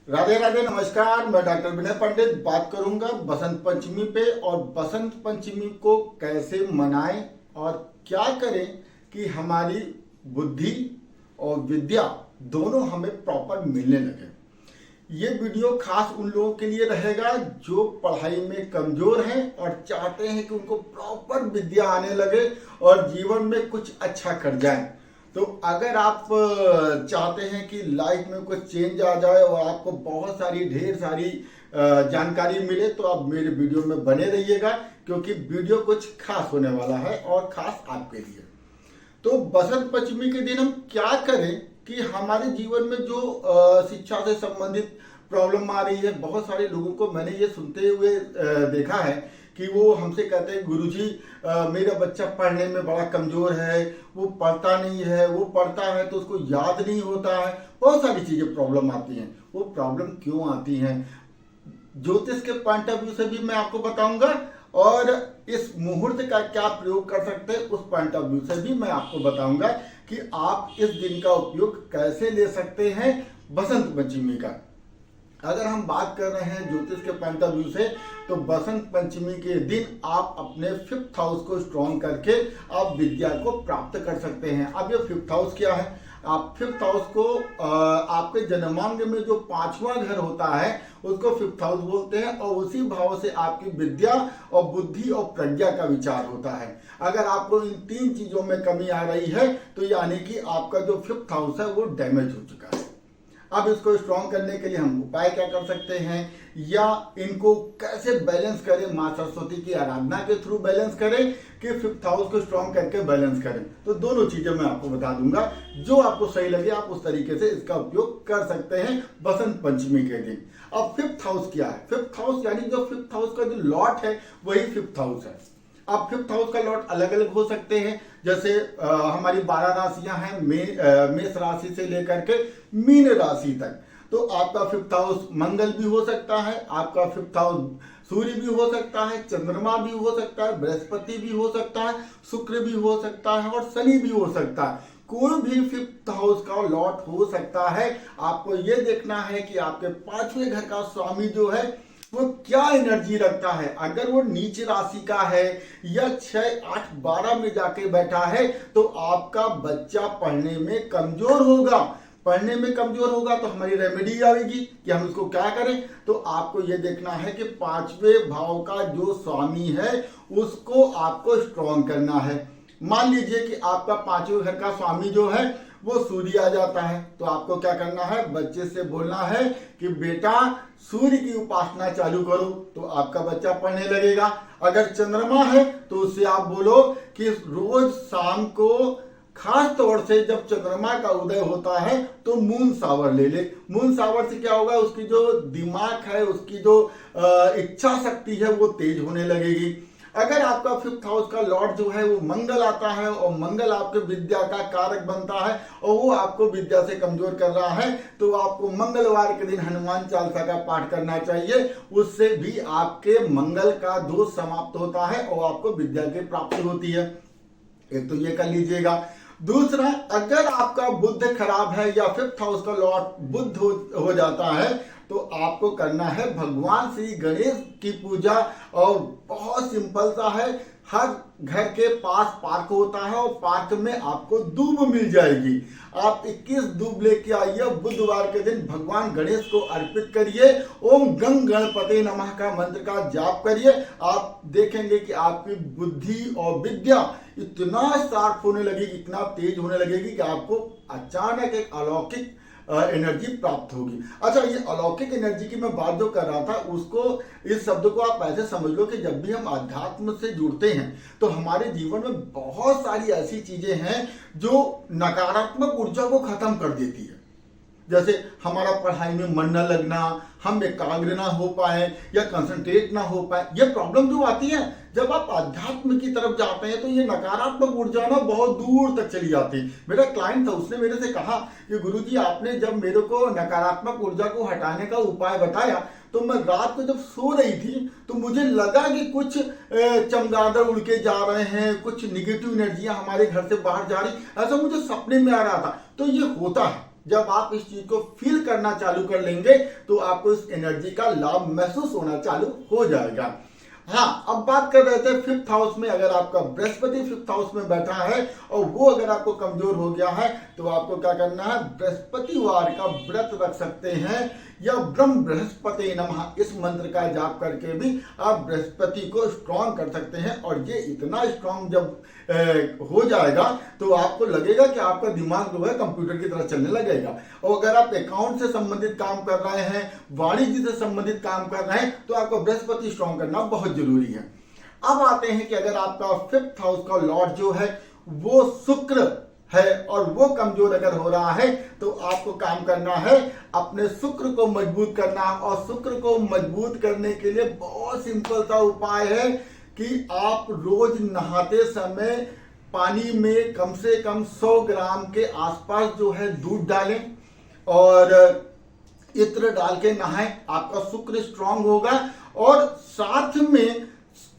राधे राधे, नमस्कार। मैं डॉक्टर विनय पंडित बात करूंगा बसंत पंचमी पे। और बसंत पंचमी को कैसे मनाएं और क्या करें कि हमारी बुद्धि और विद्या दोनों हमें प्रॉपर मिलने लगे। ये वीडियो खास उन लोगों के लिए रहेगा जो पढ़ाई में कमजोर हैं और चाहते हैं कि उनको प्रॉपर विद्या आने लगे और जीवन में कुछ अच्छा कर जाएं। तो अगर आप चाहते हैं कि लाइफ में कुछ चेंज आ जाए और आपको बहुत सारी ढेर सारी जानकारी मिले, तो आप मेरे वीडियो में बने रहिएगा, क्योंकि वीडियो कुछ खास होने वाला है और खास आपके लिए। तो बसंत पंचमी के दिन हम क्या करें कि हमारे जीवन में जो शिक्षा से संबंधित प्रॉब्लम आ रही है। बहुत सारे लोगों को मैंने ये सुनते हुए देखा है कि वो हमसे कहते हैं, गुरुजी मेरा बच्चा पढ़ने में बड़ा कमजोर है, वो पढ़ता नहीं है, वो पढ़ता है तो उसको याद नहीं होता है। बहुत सारी चीजें प्रॉब्लम आती हैं। वो प्रॉब्लम क्यों आती हैं, ज्योतिष के पॉइंट ऑफ व्यू से भी मैं आपको बताऊंगा, और इस मुहूर्त का क्या प्रयोग कर सकते हैं उस पॉइंट ऑफ व्यू से भी मैं आपको बताऊंगा कि आप इस दिन का उपयोग कैसे ले सकते हैं बसंत पंचमी का। अगर हम बात कर रहे हैं ज्योतिष के पॉइंट ऑफ व्यू से, तो बसंत पंचमी के दिन आप अपने 5th हाउस को स्ट्रॉन्ग करके आप विद्या को प्राप्त कर सकते हैं। अब ये 5th हाउस क्या है? आप 5th हाउस को आपके जन्मांग में जो 5वां घर होता है उसको 5th हाउस बोलते हैं, और उसी भाव से आपकी विद्या और बुद्धि और प्रज्ञा का विचार होता है। अगर आपको इन 3 चीजों में कमी आ रही है तो यानी कि आपका जो 5th हाउस है वो डैमेज हो चुका है। अब इसको स्ट्रॉन्ग करने के लिए हम उपाय क्या कर सकते हैं, या इनको कैसे बैलेंस करें, माँ सरस्वती की आराधना के थ्रू बैलेंस करें कि 5th हाउस को स्ट्रॉन्ग करके बैलेंस करें। तो दोनों चीजें मैं आपको बता दूंगा, जो आपको सही लगे आप उस तरीके से इसका उपयोग कर सकते हैं बसंत पंचमी के दिन। अब 5th हाउस क्या है? 5th हाउस यानी जो 5th हाउस का जो लॉट है वही 5th हाउस है। अब 5th हाउस का लॉट अलग अलग हो सकते हैं। जैसे हमारी 12 राशियां हैं, मेष राशि से लेकर के मीन राशि तक। तो आपका 5th हाउस मंगल भी हो सकता है, आपका 5th हाउस सूर्य भी हो सकता है, चंद्रमा भी हो सकता है, बृहस्पति भी हो सकता है, शुक्र भी हो सकता है और शनि भी हो सकता है। कोई भी 5th हाउस का लॉट हो सकता है। आपको यह देखना है कि आपके 5वें घर का स्वामी जो है वो क्या एनर्जी रखता है। अगर वो नीच राशि का है या 6, 8, 12 में जाके बैठा है तो आपका बच्चा पढ़ने में कमजोर होगा। पढ़ने में कमजोर होगा तो हमारी रेमेडी आएगी कि हम उसको क्या करें। तो आपको ये देखना है कि 5वें भाव का जो स्वामी है उसको आपको स्ट्रॉन्ग करना है। मान लीजिए कि आपका 5वें घर का स्वामी जो है वो सूर्य आ जाता है, तो आपको क्या करना है, बच्चे से बोलना है कि बेटा सूर्य की उपासना चालू करो, तो आपका बच्चा पढ़ने लगेगा। अगर चंद्रमा है तो उससे आप बोलो कि रोज शाम को, खास तौर से जब चंद्रमा का उदय होता है, तो मून सावर ले ले। मून सावर से क्या होगा, उसकी जो दिमाग है, उसकी जो इच्छा शक्ति है वो तेज होने लगेगी। अगर आपका 5th हाउस का लॉर्ड जो है वो मंगल आता है और मंगल आपके विद्या का कारक बनता है और वो आपको विद्या से कमजोर कर रहा है, तो आपको मंगलवार के दिन हनुमान चालीसा का पाठ करना चाहिए। उससे भी आपके मंगल का दोष समाप्त होता है और आपको विद्या की प्राप्ति होती है। एक तो ये कर लीजिएगा। दूसरा, अगर आपका बुध खराब है या 5th हाउस का लॉर्ड बुध हो जाता है, तो आपको करना है भगवान श्री गणेश की पूजा। और बहुत सिंपल सा है, हर घर के पास पार्क होता है और पार्क में आपको दूब मिल जाएगी। आप 21 दूब लेके आइए, बुधवार के दिन भगवान गणेश को अर्पित करिए, ओम गंग गणपते नमः का मंत्र का जाप करिए। आप देखेंगे कि आपकी बुद्धि और विद्या इतना शार्प होने लगेगी, इतना तेज होने लगेगी कि आपको अचानक एक अलौकिक एनर्जी प्राप्त होगी। अच्छा, ये अलौकिक एनर्जी की मैं बात जो कर रहा था, उसको, इस शब्द को आप ऐसे समझ लो कि जब भी हम अध्यात्म से जुड़ते हैं तो हमारे जीवन में बहुत सारी ऐसी चीजें हैं जो नकारात्मक ऊर्जा को खत्म कर देती है। जैसे हमारा पढ़ाई में मन न लगना, हम एकाग्र ना हो पाए या कंसंट्रेट ना हो पाए, ये प्रॉब्लम जो आती है जब आप अध्यात्म की तरफ जाते हैं तो ये नकारात्मक ऊर्जा ना बहुत दूर तक चली जाती है। मेरा क्लाइंट था, उसने मेरे से कहा कि गुरुजी आपने जब मेरे को नकारात्मक ऊर्जा को हटाने का उपाय बताया तो मैं रात को जब सो रही थी तो मुझे लगा कि कुछ चमगादड़ उड़ के जा रहे हैं, कुछ निगेटिव एनर्जियां हमारे घर से बाहर जा रही, ऐसा मुझे सपने में आ रहा था। तो ये होता है, जब आप इस चीज को फील करना चालू कर लेंगे तो आपको इस एनर्जी का लाभ महसूस होना चालू हो जाएगा। हाँ, अब बात कर रहे थे फिफ्थ हाउस में। अगर आपका बृहस्पति फिफ्थ हाउस में बैठा है और वो अगर आपको कमजोर हो गया है तो आपको क्या करना है, बृहस्पतिवार का व्रत रख सकते हैं या ब्रह्म बृहस्पति नमः इस मंत्र का जाप करके भी आप बृहस्पति को स्ट्रांग कर सकते हैं। और ये इतना स्ट्रांग जब हो जाएगा तो आपको लगेगा कि आपका दिमाग जो है कंप्यूटर की तरह चलने लगेगा। और अगर आप अकाउंट से संबंधित काम कर रहे हैं, वाणिज्य से संबंधित काम कर रहे हैं, तो आपको बृहस्पति स्ट्रांग करना बहुत जरूरी है। अब आते हैं कि अगर आपका फिफ्थ हाउस का लॉर्ड जो है वो शुक्र है और वो कमजोर अगर हो रहा है तो आपको काम करना है, अपने शुक्र को मजबूत करना। और शुक्र को मजबूत करने के लिए बहुत सिंपल सा उपाय है कि आप रोज नहाते समय पानी में कम से कम 100 ग्राम के आसपास जो है दूध डालें और इत्र डाल के नहाएं, आपका शुक्र स्ट्रांग होगा। और साथ में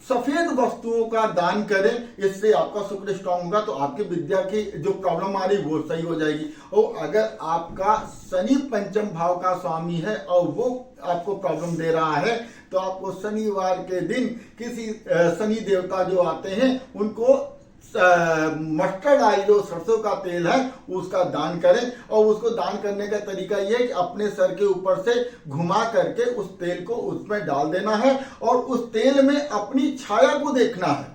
सफेद वस्तुओं का दान करें, इससे आपका शुक्र स्ट्रांग होगा तो आपकी विद्या की जो प्रॉब्लम आ रही वो सही हो जाएगी। और अगर आपका शनि पंचम भाव का स्वामी है और वो आपको प्रॉब्लम दे रहा है तो आपको शनिवार के दिन किसी शनि देवता जो आते हैं उनको मस्टर्ड ऑयल जो सरसों का तेल है उसका दान करें। और उसको दान करने का तरीका यह है कि अपने सर के ऊपर से घुमा करके उस तेल को उसमें डाल देना है और उस तेल में अपनी छाया को देखना है।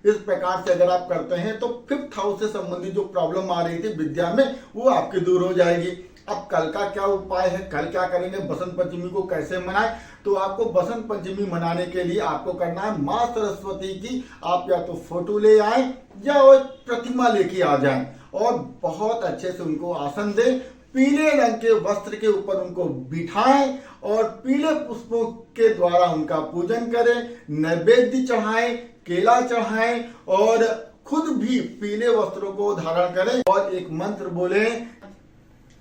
इस प्रकार से अगर आप करते हैं तो फिफ्थ हाउस से संबंधित जो प्रॉब्लम आ रही थी विद्या में वो आपकी दूर हो जाएगी। अब कल का क्या उपाय है, कल क्या करेंगे, बसंत पंचमी को कैसे मनाएं? तो आपको बसंत पंचमी मनाने के लिए आपको करना है, माँ सरस्वती की आप या तो फोटो ले आए या वो प्रतिमा लेके आ जाएं और बहुत अच्छे से उनको आसन दें, पीले रंग के वस्त्र के ऊपर उनको बिठाएं और पीले पुष्पों के द्वारा उनका पूजन करें, नैवेद्य चढ़ाएं, केला चढ़ाएं और खुद भी पीले वस्त्रों को धारण करें और एक मंत्र बोले,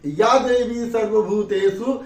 या देवी सर्वभूतेषु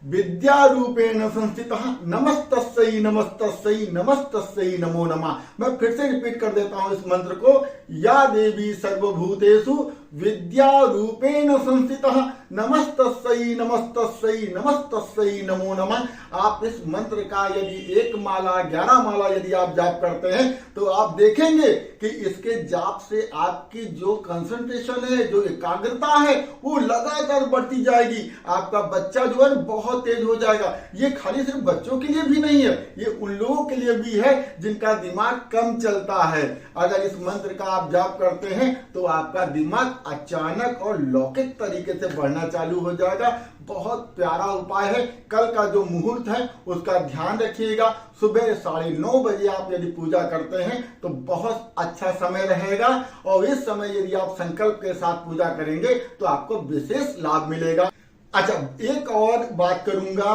विद्या रूपेण संस्थितः नमस्तस्यै नमस्तस्यै नमस्तस्यै नमो नमः। मैं फिर से रिपीट कर देता हूं इस मंत्र को, या देवी सर्वभूतेषु विद्या रूपेण संस्थितः नमस्तस्यै नमस्तस्यै नमस्तस्यै नमो नमः। आप इस मंत्र का यदि 1 माला 11 माला यदि आप जाप करते हैं तो आप देखेंगे कि इसके जाप से आपकी जो कंसंट्रेशन है, जो एकाग्रता है वो लगातार बढ़ती जाएगी। आपका बच्चा जो है बहुत तेज हो जाएगा। ये खाली सिर्फ बच्चों के लिए भी नहीं है, ये उन लोगों के लिए भी है जिनका दिमाग कम चलता है। अगर इस मंत्र का आप जाप करते हैं तो आपका दिमाग अचानक और लौकिक तरीके से बढ़ना चालू हो जाएगा। बहुत प्यारा उपाय है। कल का जो मुहूर्त है उसका ध्यान रखिएगा। सुबह 9:30 बजे आप यदि पूजा करते हैं तो बहुत अच्छा समय रहेगा और इस समय यदि आप संकल्प के साथ पूजा करेंगे तो आपको विशेष लाभ मिलेगा। अच्छा, एक और बात करूंगा,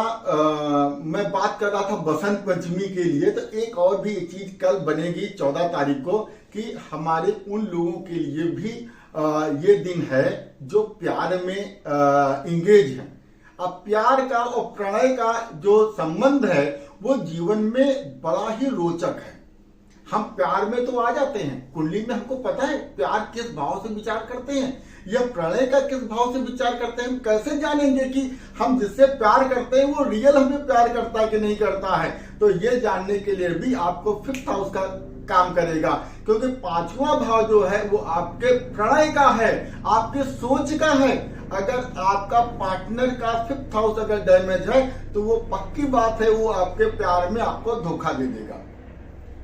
मैं बात कर रहा था बसंत पंचमी के लिए, तो एक और भी एक चीज कल बनेगी 14 तारीख को कि हमारे उन लोगों के लिए भी ये दिन है जो प्यार में इंगेज है। अब प्यार का और प्रणय का जो संबंध है वो जीवन में बड़ा ही रोचक है। हम प्यार में तो आ जाते हैं, कुंडली में हमको पता है प्यार किस भाव से विचार करते हैं या प्रणय का किस भाव से विचार करते हैं। हम कैसे जानेंगे कि हम जिससे प्यार करते हैं वो रियल हमें प्यार करता है कि नहीं करता है? तो ये जानने के लिए भी आपको फिफ्थ हाउस का काम करेगा, क्योंकि 5वां भाव जो है वो आपके प्रणय का है, आपके सोच का है। अगर आपका पार्टनर का फिफ्थ हाउस अगर डैमेज है तो वो पक्की बात है वो आपके प्यार में आपको धोखा दे देगा।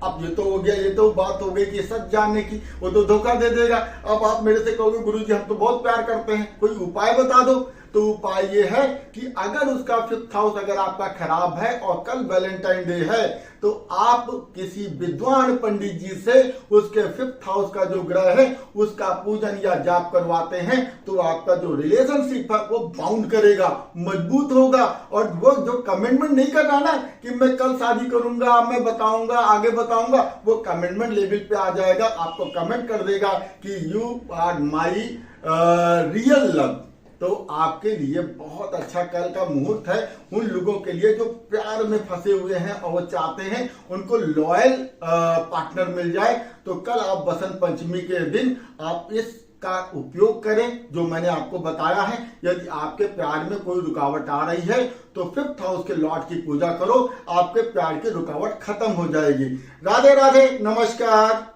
अब ये तो हो गया, ये तो बात हो गई कि सच जानने की, वो तो धोखा दे देगा। अब आप मेरे से कहोगे गुरुजी हम तो बहुत प्यार करते हैं, कोई उपाय बता दो। तो उपाय ये है कि अगर उसका फिफ्थ हाउस अगर आपका खराब है और कल वैलेंटाइन डे है तो आप किसी विद्वान पंडित जी से उसके फिफ्थ हाउस का जो ग्रह है उसका पूजन या जाप करवाते हैं तो आपका जो रिलेशनशिप है वो बाउंड करेगा, मजबूत होगा। और वो जो कमिटमेंट नहीं करना ना कि मैं कल शादी करूंगा, मैं बताऊंगा, आगे बताऊंगा, वो कमिटमेंट लेवल पे आ जाएगा। आपको कमेंट कर देगा कि you are my real love. तो आपके लिए बहुत अच्छा कल का मुहूर्त है उन लोगों के लिए जो प्यार में फंसे हुए हैं और वो चाहते हैं उनको लॉयल पार्टनर मिल जाए। तो कल आप बसंत पंचमी के दिन आप इस का उपयोग करें जो मैंने आपको बताया है। यदि आपके प्यार में कोई रुकावट आ रही है तो 5th हाउस के लॉर्ड की पूजा करो, आपके प्यार की रुकावट खत्म हो जाएगी। राधे राधे, नमस्कार।